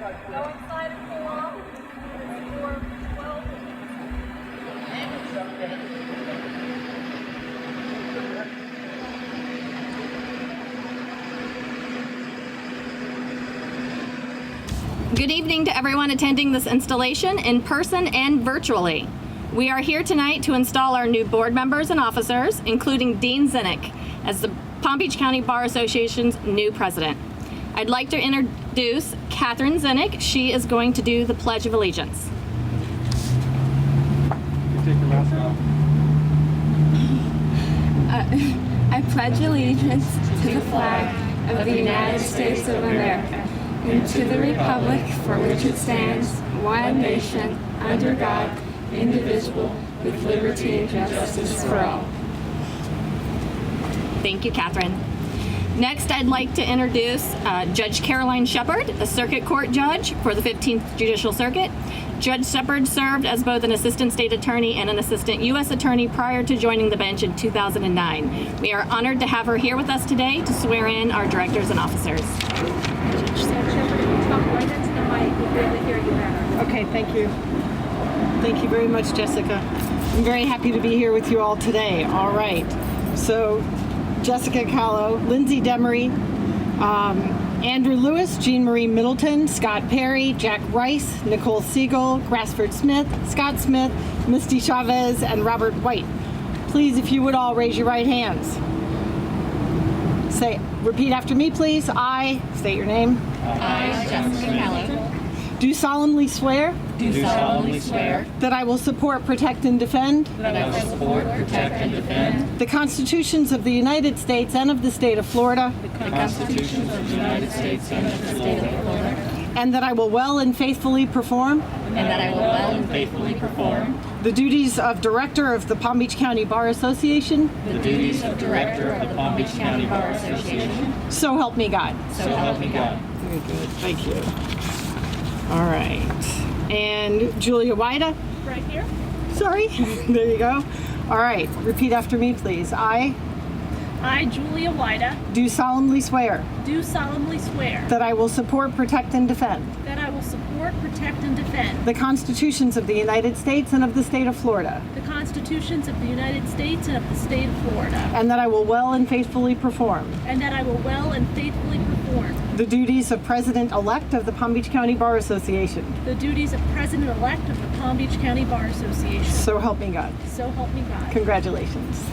Go inside and pull off. For 12. Good evening to everyone attending this installation in person and virtually. We are here tonight to install our new board members and officers, including Dean Xenick, as the Palm Beach County Bar Association's new president. I'd like to introduce Catherine Xenick. She is going to do the Pledge of Allegiance. You take your mask off. I pledge allegiance to the flag of the United States of America and to the republic for which it stands, one nation, under God, indivisible, with liberty and justice for all. Thank you, Catherine. Next, I'd like to introduce Judge Caroline Shepard, a circuit court judge for the 15th Judicial Circuit. Judge Shepard served as both an assistant state attorney and an assistant U.S. attorney prior to joining the bench in 2009. We are honored to have her here with us today to swear in our directors and officers. Judge Shepard, if you talk right into the mic, we'll be able to hear you better. Okay, thank you. Thank you very much, Jessica. I'm very happy to be here with you all today. All right. So, Jessica Callow, Lindsay Demery, Andrew Lewis, Jean Marie Middleton, Scott Perry, Jack Rice, Nicole Siegel, Grassford Smith, Scott Smith, Misty Chavez, and Robert White. Please, if you would all raise your right hands. Repeat after me, please. I, state your name. I, Jessica Callow, Do solemnly swear Do solemnly swear that I will support, protect, and defend that I will support, protect, and defend the constitutions of the United States and of the state of Florida, the constitutions of the United States and of the state of Florida, and that I will well and faithfully perform and that I will well and faithfully perform the duties of Director of the Palm Beach County Bar Association. the duties of Director of the Palm Beach County Bar Association. So help me God. So help me God. Very good. Thank you. All right. And Julia Wida. Right here. Sorry. There you go. All right. Repeat after me, please. I I, Julia Wida, do solemnly swear do solemnly swear that I will support, protect, and defend that I will support, protect, and defend the constitutions of the United States and of the state of Florida, the constitutions of the United States and of the state of Florida, and that I will well and faithfully perform and that I will well and faithfully perform the duties of President-elect of the Palm Beach County Bar Association. the duties of President-elect of the Palm Beach County Bar Association. So help me God. So help me God. Congratulations.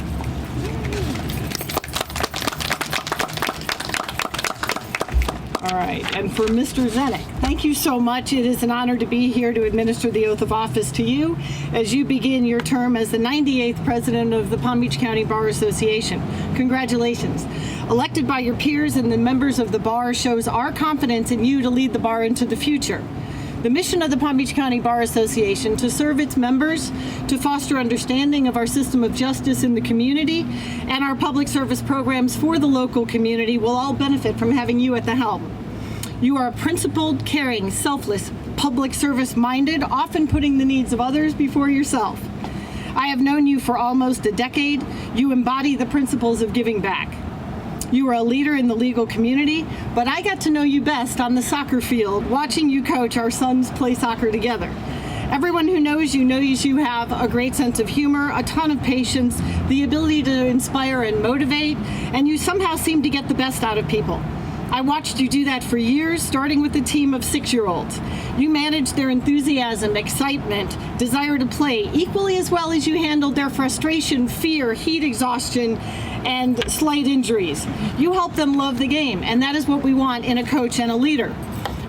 All right, and for Mr. Xenick, thank you so much. It is an honor to be here to administer the oath of office to you as you begin your term as the 98th president of the Palm Beach County Bar Association. Congratulations. Elected by your peers and the members of the bar shows our confidence in you to lead the bar into the future. The mission of the Palm Beach County Bar Association to serve its members, to foster understanding of our system of justice in the community, and our public service programs for the local community will all benefit from having you at the helm. You are principled, caring, selfless, public service minded, often putting the needs of others before yourself. I have known you for almost a decade. You embody the principles of giving back. You are a leader in the legal community, but I got to know you best on the soccer field, watching you coach our sons play soccer together. Everyone who knows you have a great sense of humor, a ton of patience, the ability to inspire and motivate, and you somehow seem to get the best out of people. I watched you do that for years, starting with a team of 6-year-olds. You managed their enthusiasm, excitement, desire to play equally as well as you handled their frustration, fear, heat exhaustion, and slight injuries. You helped them love the game, and that is what we want in a coach and a leader.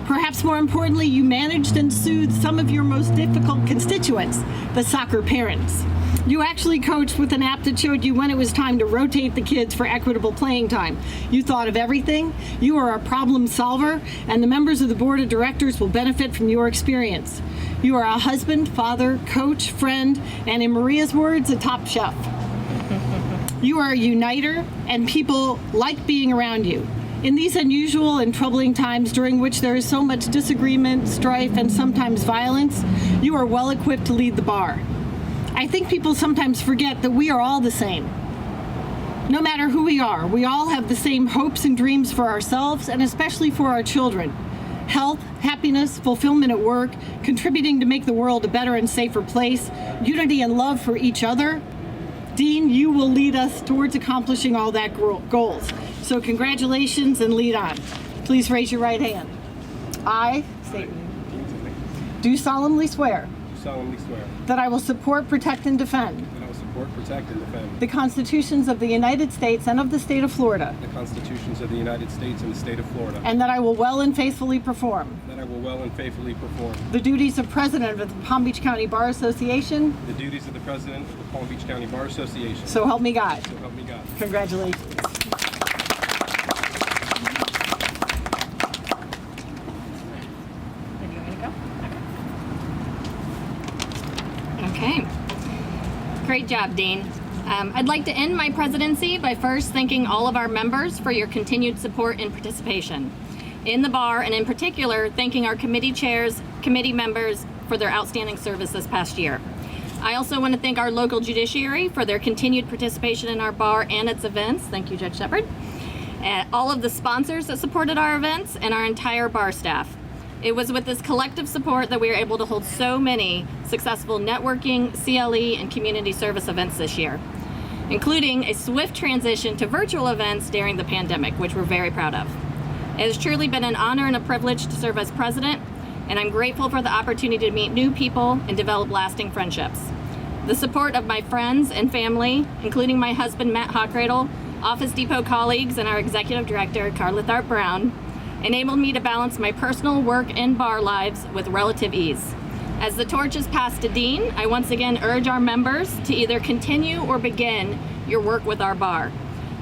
Perhaps more importantly, you managed and soothed some of your most difficult constituents, the soccer parents. You actually coached with an app that showed you when it was time to rotate the kids for equitable playing time. You thought of everything. You are a problem solver, and the members of the board of directors will benefit from your experience. You are a husband, father, coach, friend, and in Maria's words, a top chef. You are a uniter, and people like being around you. In these unusual and troubling times during which there is so much disagreement, strife, and sometimes violence, you are well equipped to lead the bar. I think people sometimes forget that we are all the same. No matter who we are, we all have the same hopes and dreams for ourselves and especially for our children. health, happiness, fulfillment at work, contributing to make the world a better and safer place, unity and love for each other. Dean, you will lead us towards accomplishing all that goals. So congratulations and lead on. Please raise your right hand. I, state your name, do solemnly swear that I will support, protect, and defend the constitutions of the United States and of the state of Florida, and that I will well and faithfully perform the duties of President of the Palm Beach County Bar Association. So help me God. Congratulations. Okay. Great job, Dean. I'd like to end my presidency by first thanking all of our members for your continued support and participation in the bar, and in particular, thanking our committee chairs, committee members for their outstanding service this past year. I also want to thank our local judiciary for their continued participation in our bar and its events. Thank you, Judge Shepard. All of the sponsors that supported our events, and our entire bar staff. It was with this collective support that we were able to hold so many successful networking, CLE, and community service events this year, including a swift transition to virtual events during the pandemic, which we're very proud of. It has truly been an honor and a privilege to serve as president, and I'm grateful for the opportunity to meet new people and develop lasting friendships. The support of my friends and family, including my husband, Matt Hockradle, Office Depot colleagues, and our executive director, Carla Tharp Brown, enabled me to balance my personal work and bar lives with relative ease. As the torch is passed to Dean, I once again urge our members to either continue or begin your work with our bar.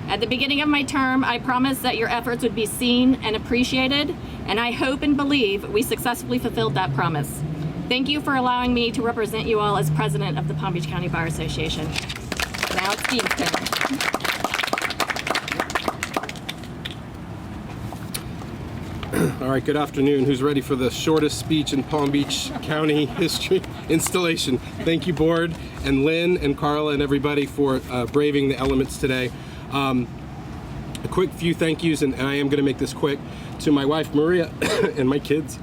At the beginning of my term, I promised that your efforts would be seen and appreciated, and I hope and believe we successfully fulfilled that promise. Thank you for allowing me to represent you all as president of the Palm Beach County Bar Association. Now it's Dean's turn. All right, good afternoon. Who's ready for the shortest speech in Palm Beach County history? Installation. Thank you, board, and Lynn and Carla and everybody for braving the elements today. A quick few thank yous, and I am going to make this quick, to my wife, Maria, and my kids.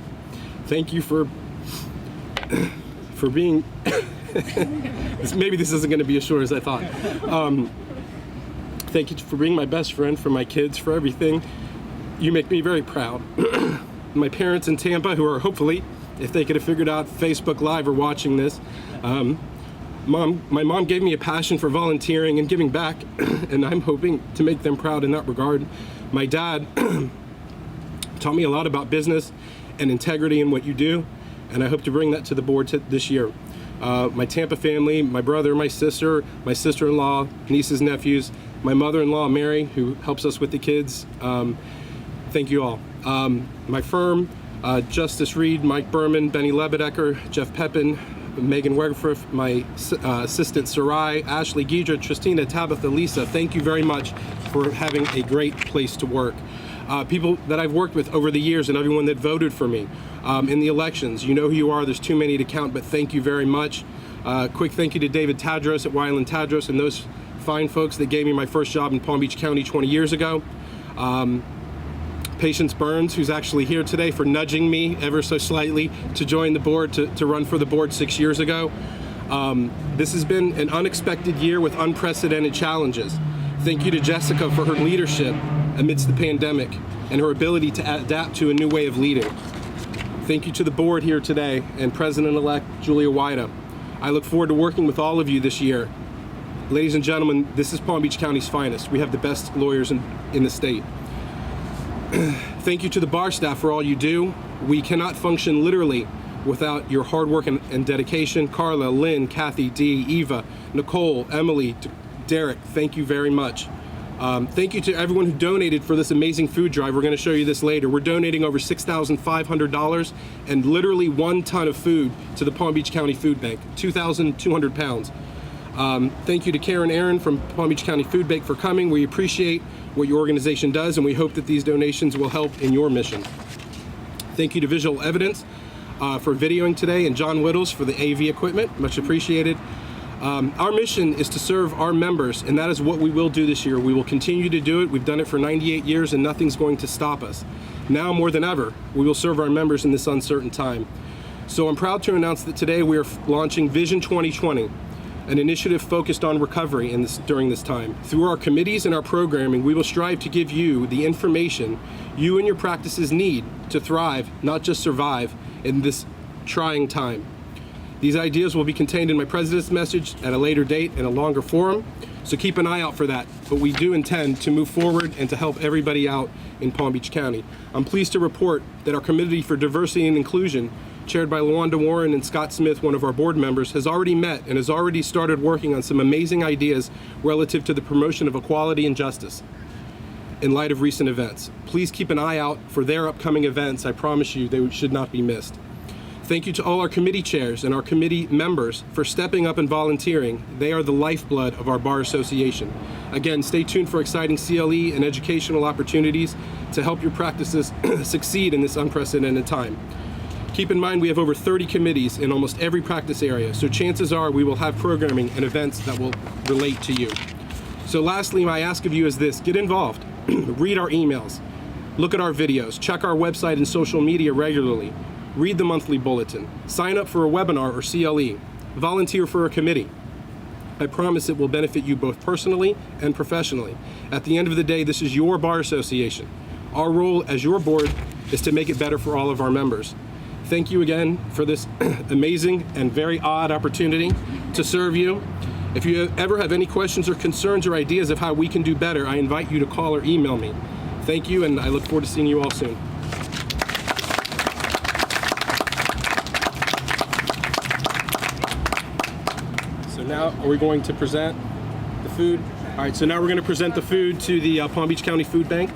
Thank you for being, maybe this isn't going to be as short as I thought. Thank you for being my best friend, for my kids, for everything. You make me very proud. My parents in Tampa, who are hopefully, if they could have figured out Facebook Live or watching this, my mom gave me a passion for volunteering and giving back, and I'm hoping to make them proud in that regard. My dad taught me a lot about business and integrity in what you do, and I hope to bring that to the board this year. My Tampa family, my brother, my sister, my sister-in-law, nieces, nephews, my mother-in-law, Mary, who helps us with the kids. Thank you all. My firm, Justice Reed, Mike Berman, Benny Lebedecker, Jeff Pepin, Megan Wegerfriff, my assistant Sarai, Ashley Giedra, Tristina, Tabitha, Lisa, thank you very much for having a great place to work. People that I've worked with over the years and everyone that voted for me in the elections, you know who you are, there's too many to count, but thank you very much. Quick thank you to David Tadros at Weiland Tadros and those fine folks that gave me my first job in Palm Beach County 20 years ago. Patience Burns, who's actually here today, for nudging me ever so slightly to join the board, to run for the board 6 years ago. This has been an unexpected year with unprecedented challenges. Thank you to Jessica for her leadership amidst the pandemic and her ability to adapt to a new way of leading. Thank you to the board here today and President-elect Julia Wida. I look forward to working with all of you this year. Ladies and gentlemen, this is Palm Beach County's finest. We have the best lawyers in the state. Thank you to the bar staff for all you do. We cannot function literally without your hard work and dedication. Carla, Lynn, Kathy, Dee, Eva, Nicole, Emily, Derek, thank you very much. Thank you to everyone who donated for this amazing food drive. We're going to show you this later. We're donating over $6,500 and literally 1 ton of food to the Palm Beach County Food Bank, 2,200 pounds. Thank you to Karen Aaron from Palm Beach County Food Bank for coming. We appreciate what your organization does, and we hope that these donations will help in your mission. Thank you to Visual Evidence for videoing today, and John Whittles for the AV equipment, much appreciated. Our mission is to serve our members, and that is what we will do this year. We will continue to do it. We've done it for 98 years, and nothing's going to stop us. Now more than ever, we will serve our members in this uncertain time. So I'm proud to announce that today we are launching Vision 2020, an initiative focused on recovery during this time. Through our committees and our programming, we will strive to give you the information you and your practices need to thrive, not just survive, in this trying time. These ideas will be contained in my president's message at a later date and a longer forum, so keep an eye out for that. But we do intend to move forward and to help everybody out in Palm Beach County. I'm pleased to report that our Committee for Diversity and Inclusion, chaired by LaWanda Warren and Scott Smith, one of our board members, has already met and has already started working on some amazing ideas relative to the promotion of equality and justice in light of recent events. Please keep an eye out for their upcoming events. I promise you they should not be missed. Thank you to all our committee chairs and our committee members for stepping up and volunteering. They are the lifeblood of our Bar Association. Again, stay tuned for exciting CLE and educational opportunities to help your practices succeed in this unprecedented time. Keep in mind we have over 30 committees in almost every practice area, so chances are we will have programming and events that will relate to you. So lastly, my ask of you is this: get involved, read our emails, look at our videos, check our website and social media regularly, read the monthly bulletin, sign up for a webinar or CLE, volunteer for a committee. I promise it will benefit you both personally and professionally. At the end of the day, this is your Bar Association. Our role as your board is to make it better for all of our members. Thank you again for this amazing and very odd opportunity to serve you. If you ever have any questions or concerns or ideas of how we can do better, I invite you to call or email me. Thank you, and I look forward to seeing you all soon. So now, are we going to present the food? All right, so now we're going to present the food to the Palm Beach County Food Bank.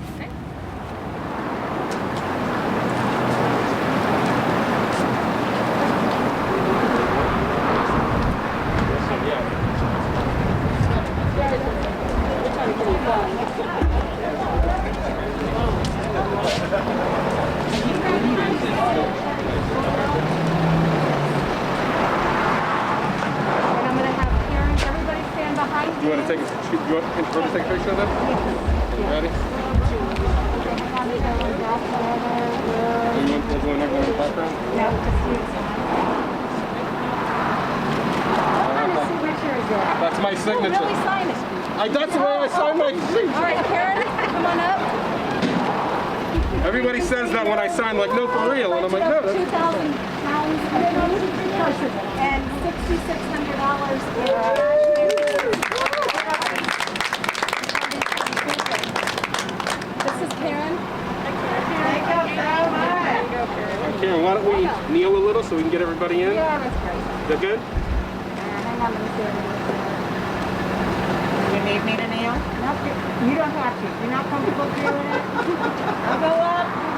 You want to take a picture of them? Ready? There's one in the background? No, just use I want to see what yours is. That's my signature. Really sign it. That's the way I sign my signature. All right, Karen, come on up. Everybody says that when I sign, like, no, for real. And I'm like, no. 2,000 pounds and $6,600 This is Karen. Thank you so much. Karen, why don't we kneel a little so we can get everybody in? Yeah, that's great. Is that good? Hang on, let me see everything. You need me to kneel? Nope, you don't have to. You're not comfortable doing it. I'll go up.